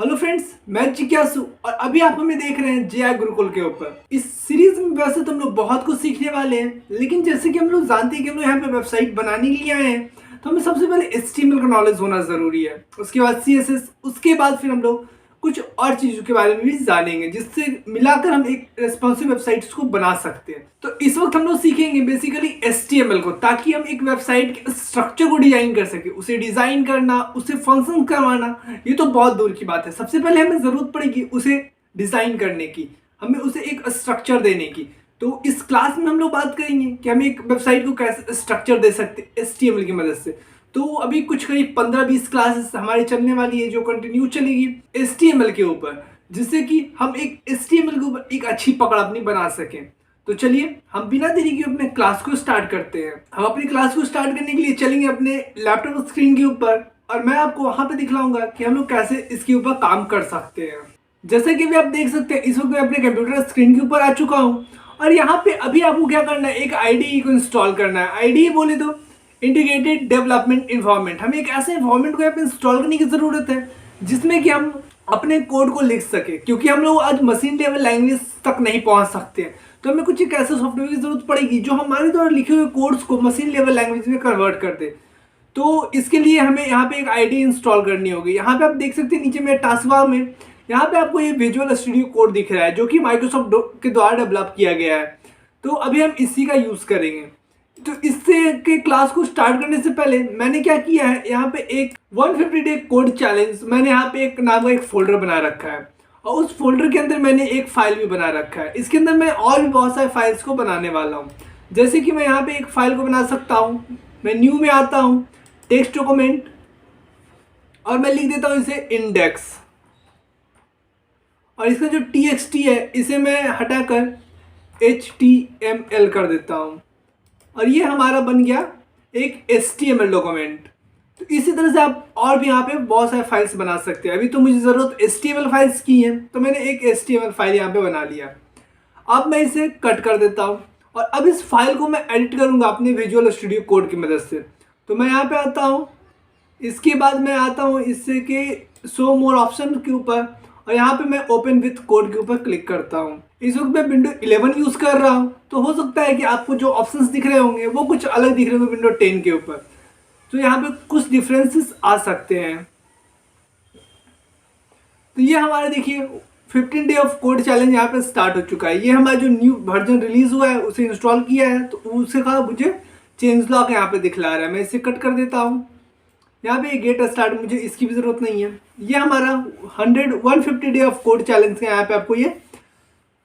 Hello friends, मैं जिज्ञासु और अभी आप हमें देख रहे हैं जेआई गुरुकुल के ऊपर। इस सीरीज में वैसे तो हम लोग बहुत कुछ सीखने वाले हैं, लेकिन जैसे कि हम लोग जानते हैं कि हम लोग यहाँ पे वेबसाइट बनाने के लिए आए हैं, तो हमें सबसे पहले HTML का नॉलेज होना जरूरी है। उसके बाद CSS, उसके बाद फिर हम लोग कुछ और चीज़ों के बारे में भी जानेंगे, जिससे मिलाकर हम एक रेस्पॉन्सिव वेबसाइट को बना सकते हैं। तो इस वक्त हम लोग सीखेंगे बेसिकली HTML को, ताकि हम एक वेबसाइट के स्ट्रक्चर को डिजाइन कर सके। उसे डिजाइन करना, उसे फंक्शन करवाना, ये तो बहुत दूर की बात है। सबसे पहले हमें जरूरत पड़ेगी उसे डिजाइन करने की, हमें उसे एक स्ट्रक्चर देने की। तो इस क्लास में हम लोग बात करेंगे कि हम एक वेबसाइट को कैसे स्ट्रक्चर दे सकते हैं HTML की मदद से। तो अभी कुछ करीब 15-20 क्लासेस हमारी चलने वाली है, जो कंटिन्यू चलेगी HTML के ऊपर, जिससे कि हम एक HTML के ऊपर एक अच्छी पकड़ अपनी बना सकें। तो चलिए हम बिना देरी के अपने क्लास को स्टार्ट करते हैं। हम अपनी क्लास को स्टार्ट करने के लिए चलेंगे अपने लैपटॉप स्क्रीन के ऊपर, और मैं आपको वहां पे दिखलाऊंगा कि हम लोग कैसे इसके ऊपर काम कर सकते हैं। जैसे कि भी आप देख सकते हैं, इस वक्त मैं अपने कंप्यूटर स्क्रीन के ऊपर आ चुका हूँ, और यहाँ पे अभी आपको क्या करना है, एक IDE को इंस्टॉल करना है। IDE बोले तो इंटीग्रेटेड डेवलपमेंट इन्वायरमेंट। हमें एक ऐसे इन्वायरमेंट को यहाँ पे इंस्टॉल करने की जरूरत है जिसमें कि हम अपने कोड को लिख सके, क्योंकि हम लोग आज मशीन लेवल लैंग्वेज तक नहीं पहुंच सकते हैं। तो हमें कुछ एक ऐसे सॉफ्टवेयर की जरूरत पड़ेगी जो हमारे द्वारा लिखे हुए कोड्स को मशीन लेवल लैंग्वेज में कन्वर्ट कर दे। तो इसके लिए हमें यहाँ पे एक IDE इंस्टॉल करनी होगी। यहाँ पे आप देख सकते हैं नीचे में टास्क बार में यहाँ पे आपको ये विजुअल स्टूडियो कोड दिख रहा है, जो कि माइक्रोसॉफ्ट के द्वारा डेवलप किया गया है। तो अभी हम इसी का यूज करेंगे। तो इससे के क्लास को स्टार्ट करने से पहले मैंने क्या किया है, यहाँ पे एक 150 डे कोड चैलेंज, मैंने यहाँ पे एक नाम का एक फोल्डर बना रखा है, और उस फोल्डर के अंदर मैंने एक फाइल भी बना रखा है। इसके अंदर मैं और भी बहुत सारे फाइल्स को बनाने वाला हूँ। जैसे कि मैं यहाँ पे एक फाइल को बना सकता हूँ। मैं न्यू में आता हूँ, टेक्स्ट डॉक्यूमेंट, और मैं लिख देता हूँ इसे इंडेक्स, और इसका जो TXT है इसे मैं हटाकर HTML कर देता हूँ, और ये हमारा बन गया एक HTML डॉक्यूमेंट। तो इसी तरह से आप और भी यहाँ पे बहुत सारे फाइल्स बना सकते हैं। अभी तो मुझे ज़रूरत HTML फाइल्स की है, तो मैंने एक HTML फाइल यहाँ पे बना लिया। अब मैं इसे कट कर देता हूँ, और अब इस फाइल को मैं एडिट करूँगा अपने विजुअल स्टूडियो कोड की मदद से। तो मैं यहाँ पे आता हूँ, इसके बाद मैं आता हूँ इससे के शो मोर ऑप्शन के ऊपर, और यहाँ पे मैं ओपन विथ कोड के ऊपर क्लिक करता हूँ। इस वक्त मैं विंडो 11 यूज कर रहा हूँ, तो हो सकता है कि आपको जो ऑप्शंस दिख रहे होंगे वो कुछ अलग दिख रहे होंगे विंडो 10 के ऊपर। तो यहाँ पे कुछ डिफरेंसेस आ सकते हैं। तो ये हमारे देखिए 15 डे ऑफ कोड चैलेंज यहाँ पे स्टार्ट हो चुका है। ये हमारा जो न्यू वर्जन रिलीज हुआ है उसे इंस्टॉल किया है, तो उससे कहा मुझे चेंज लॉग यहाँ पे दिखला रहा है। मैं इसे कट कर देता हूँ। यहाँ पे गेट स्टार्ट, मुझे इसकी भी जरूरत नहीं है। ये हमारा 150 डे ऑफ कोड चैलेंज का यहाँ पे आपको ये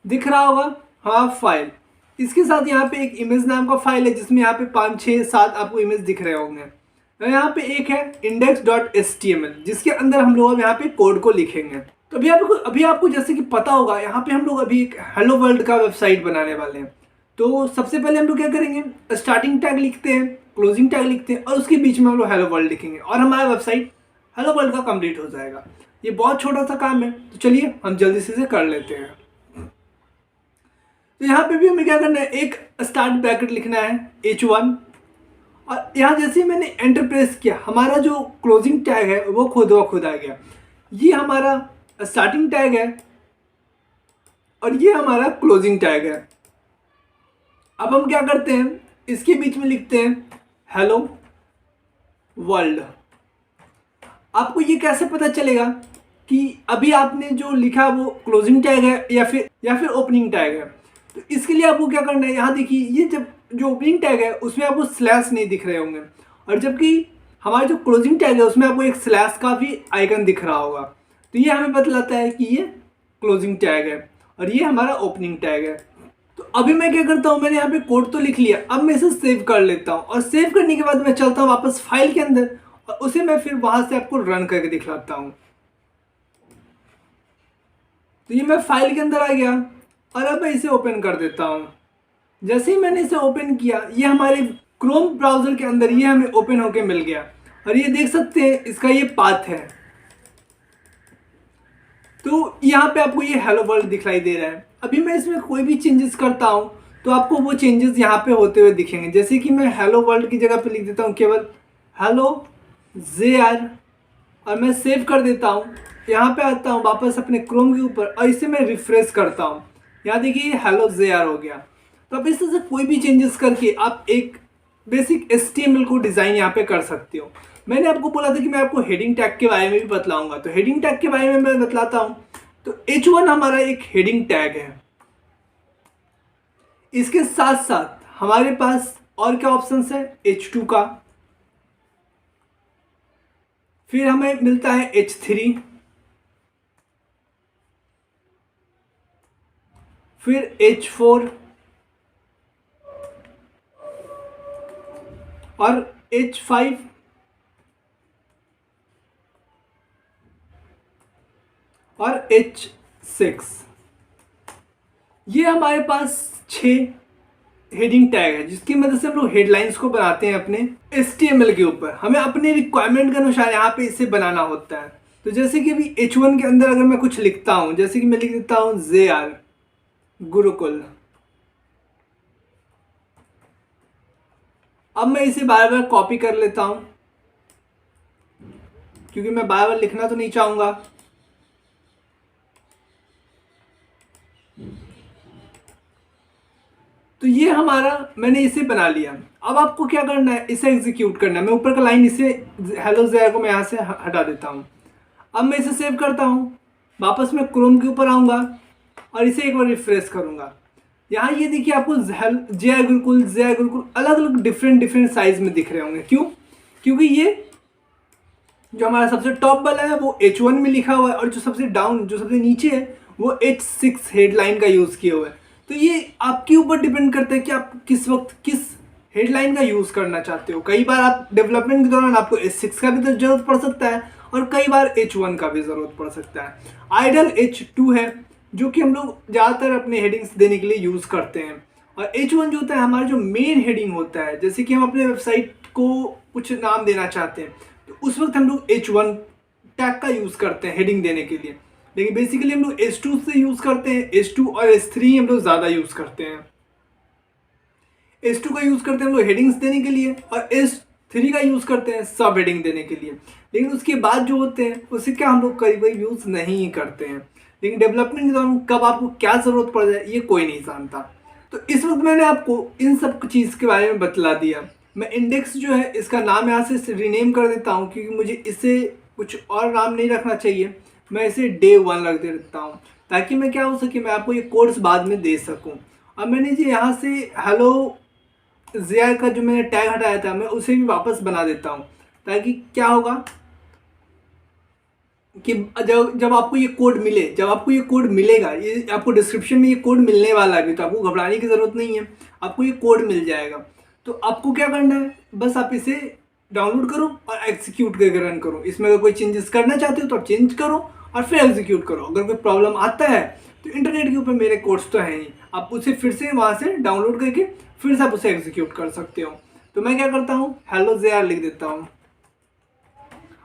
दिख रहा होगा, हाँ फाइल। इसके साथ यहाँ पे एक इमेज नाम का फाइल है, जिसमें यहाँ पे 5 6 7 आपको इमेज दिख रहे होंगे। और यहाँ पे एक है index.html, जिसके अंदर हम लोग अब यहाँ पे कोड को लिखेंगे। तो अभी आपको जैसे कि पता होगा, यहाँ पे हम लोग अभी एक हेलो वर्ल्ड का वेबसाइट बनाने वाले हैं। तो सबसे पहले हम लोग क्या करेंगे, स्टार्टिंग टैग लिखते हैं, क्लोजिंग टैग लिखते हैं, और उसके बीच में हम लोग हेलो वर्ल्ड लिखेंगे, और हमारा वेबसाइट हेलो वर्ल्ड का कंप्लीट हो जाएगा। ये बहुत छोटा सा काम है, तो चलिए हम जल्दी से इसे कर लेते हैं। तो यहाँ पे भी हमें क्या करना है, एक स्टार्ट ब्रैकेट लिखना है H1, और यहाँ जैसे ही मैंने एंटर प्रेस किया, हमारा जो क्लोजिंग टैग है वो खुद आ गया। ये हमारा स्टार्टिंग टैग है, और ये हमारा क्लोजिंग टैग है। अब हम क्या करते हैं, इसके बीच में लिखते हैं हेलो वर्ल्ड। आपको ये कैसे पता चलेगा कि अभी आपने जो लिखा वो क्लोजिंग टैग है या फिर ओपनिंग टैग है? तो इसके लिए आपको क्या करना है, यहाँ देखिए ये जब जो ओपनिंग टैग है उसमें आपको स्लैश नहीं दिख रहे होंगे, और जबकि हमारा जो क्लोजिंग टैग है उसमें आपको एक स्लैश का भी आइकन दिख रहा होगा। तो ये हमें बतलाता है कि ये क्लोजिंग टैग है, और ये हमारा ओपनिंग टैग है। तो अभी मैं क्या करता हूँ, मैंने यहाँ पे कोड तो लिख लिया। अब मैं इसे सेव कर लेता हूँ, और सेव करने के बाद मैं चलता हूँ वापस फाइल के अंदर, और उसे मैं फिर वहां से आपको रन करके दिखलाता हूँ। तो ये मैं फाइल के अंदर आ गया, और अब मैं इसे ओपन कर देता हूँ। जैसे ही मैंने इसे ओपन किया, ये हमारे क्रोम ब्राउजर के अंदर ये हमें ओपन होके मिल गया, और ये देख सकते हैं इसका ये पाथ है। तो यहाँ पे आपको ये हेलो वर्ल्ड दिखाई दे रहा है। अभी मैं इसमें कोई भी चेंजेस करता हूँ तो आपको वो चेंजेस यहाँ पे होते हुए दिखेंगे। जैसे कि मैं हेलो वर्ल्ड की जगह पे लिख देता हूँ केवल हेलो JR, और मैं सेव कर देता हूँ। यहाँ पे आता हूँ वापस अपने क्रोम के ऊपर और इसे मैं रिफ्रेश करता हूँ। यहाँ देखिए हेलो जेआर हो गया। तो अब इस तरह से कोई भी चेंजेस करके आप एक बेसिक HTML को डिज़ाइन यहाँ पे कर सकते हो। मैंने आपको बोला था कि मैं आपको हेडिंग टैग के बारे में भी बतलाऊंगा, तो हेडिंग टैग के बारे में मैं बतलाता हूँ। तो H1 हमारा एक हेडिंग टैग है। इसके साथ साथ हमारे पास और क्या ऑप्शंस है, H2 का, फिर हमें मिलता है H3, फिर H4 और H5 और H6। ये हमारे पास 6 हेडिंग टैग है जिसकी मदद से हम लोग हेडलाइंस को बनाते हैं अपने HTML के ऊपर। हमें अपने रिक्वायरमेंट के अनुसार यहाँ पे इसे बनाना होता है। तो जैसे कि अभी H1 के अंदर अगर मैं कुछ लिखता हूँ, जैसे कि मैं लिख देता हूँ JR गुरुकुल। अब मैं इसे बार बार कॉपी कर लेता हूँ क्योंकि मैं बार बार लिखना तो नहीं चाहूँगा। तो ये हमारा, मैंने इसे बना लिया। अब आपको क्या करना है, इसे एग्जीक्यूट करना है। मैं ऊपर का लाइन इसे हेलो जेआर को मैं यहाँ से हटा देता हूँ। अब मैं इसे सेव करता हूँ, वापस मैं क्रोम के ऊपर आऊँगा और इसे एक बार रिफ्रेश करूँगा। यहाँ ये देखिए आपको जेआर गुरुकुल अलग अलग डिफरेंट साइज में दिख रहे होंगे। क्यों? क्योंकि ये जो हमारा सबसे टॉप वाला है वो H1 में लिखा हुआ है और जो सबसे डाउन, जो सबसे नीचे है, वो H6 हेडलाइन का यूज़ किया हुआ है। तो ये आपके ऊपर डिपेंड करता है कि आप किस वक्त किस हेडलाइन का यूज़ करना चाहते हो। कई बार आप डेवलपमेंट के दौरान आपको H6 का भी तो जरूरत पड़ सकता है और कई बार H1 का भी ज़रूरत पड़ सकता है। आइडल H2 है जो कि हम लोग ज़्यादातर अपने हेडिंग्स देने के लिए यूज़ करते हैं। और H1 जो होता है हमारा जो मेन हेडिंग होता है, जैसे कि हम अपने वेबसाइट को कुछ नाम देना चाहते हैं तो उस वक्त हम लोग H1 टैग का यूज़ करते हैं हेडिंग देने के लिए। लेकिन बेसिकली हम लोग H2 से यूज़ करते हैं, H2 और H3 हम लोग ज़्यादा यूज़ करते हैं। H2 का यूज़ करते हैं हम लोग हेडिंग्स देने के लिए और H3 का यूज़ करते हैं सब हेडिंग देने के लिए। लेकिन उसके बाद जो होते हैं उसे क्या हम लोग कई बार यूज़ नहीं करते हैं। लेकिन डेवलपमेंट के दौरान कब आपको क्या ज़रूरत पड़ जाए ये कोई नहीं जानता। तो इस वक्त मैंने आपको इन सब चीज़ के बारे में बतला दिया। मैं इंडेक्स जो है इसका नाम यहाँ से रीनेम कर देता हूँ क्योंकि मुझे इसे कुछ और नाम नहीं रखना चाहिए। मैं इसे day1 रख देता हूँ ताकि मैं क्या हो सके, मैं आपको ये कोड्स बाद में दे सकूँ। अब मैंने जो यहाँ से हेलो जेआर का जो मैंने टैग हटाया था मैं उसे भी वापस बना देता हूँ ताकि क्या होगा कि जब आपको ये कोड मिले, जब आपको ये कोड मिलेगा, ये आपको डिस्क्रिप्शन में ये कोड मिलने वाला है, तो आपको घबराने की ज़रूरत नहीं है, आपको ये कोड मिल जाएगा। तो आपको क्या करना है, बस आप इसे डाउनलोड करो और एग्जीक्यूट करके रन करो। इसमें अगर कोई चेंजेस करना चाहते हो तो आप चेंज करो और फिर एग्जीक्यूट करो। अगर कोई प्रॉब्लम आता है तो इंटरनेट के ऊपर मेरे कोड्स तो हैं ही, आप उसे फिर से वहाँ से डाउनलोड करके फिर से आप उसे एग्जीक्यूट कर सकते हो। तो मैं क्या करता हूँ, हेलो जेआर लिख देता हूँ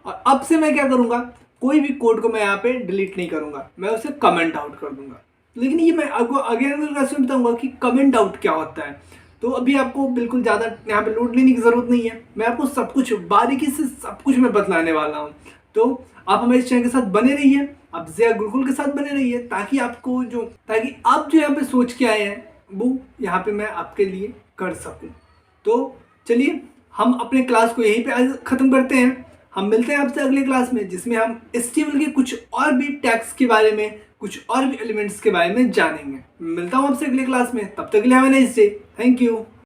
और अब से मैं क्या करूँगा, कोई भी कोड को मैं यहाँ पे डिलीट नहीं करूँगा, मैं उसे कमेंट आउट कर दूंगा। लेकिन ये मैं आपको अगेन कैसे बताऊँगा कि कमेंट आउट क्या होता है। तो अभी आपको बिल्कुल ज़्यादा यहाँ पे लोड लेने की ज़रूरत नहीं है, मैं आपको सब कुछ बारीकी से सब कुछ मैं बतलाने वाला हूँ। तो आप हमारे चैनल के साथ बने रहिए, आप जेआर गुरुकुल के साथ बने रहिए ताकि आप जो यहाँ पे सोच के आए हैं वो यहाँ पे मैं आपके लिए कर सकूँ। तो चलिए हम अपने क्लास को यहीं पे आज ख़त्म करते हैं। हम मिलते हैं आपसे अगले क्लास में जिसमें हम HTML के कुछ और भी टैग्स के बारे में, कुछ और भी एलिमेंट्स के बारे में जानेंगे। मिलता हूँ आपसे अगले क्लास में, तब तक के लिए have a nice day. Thank you.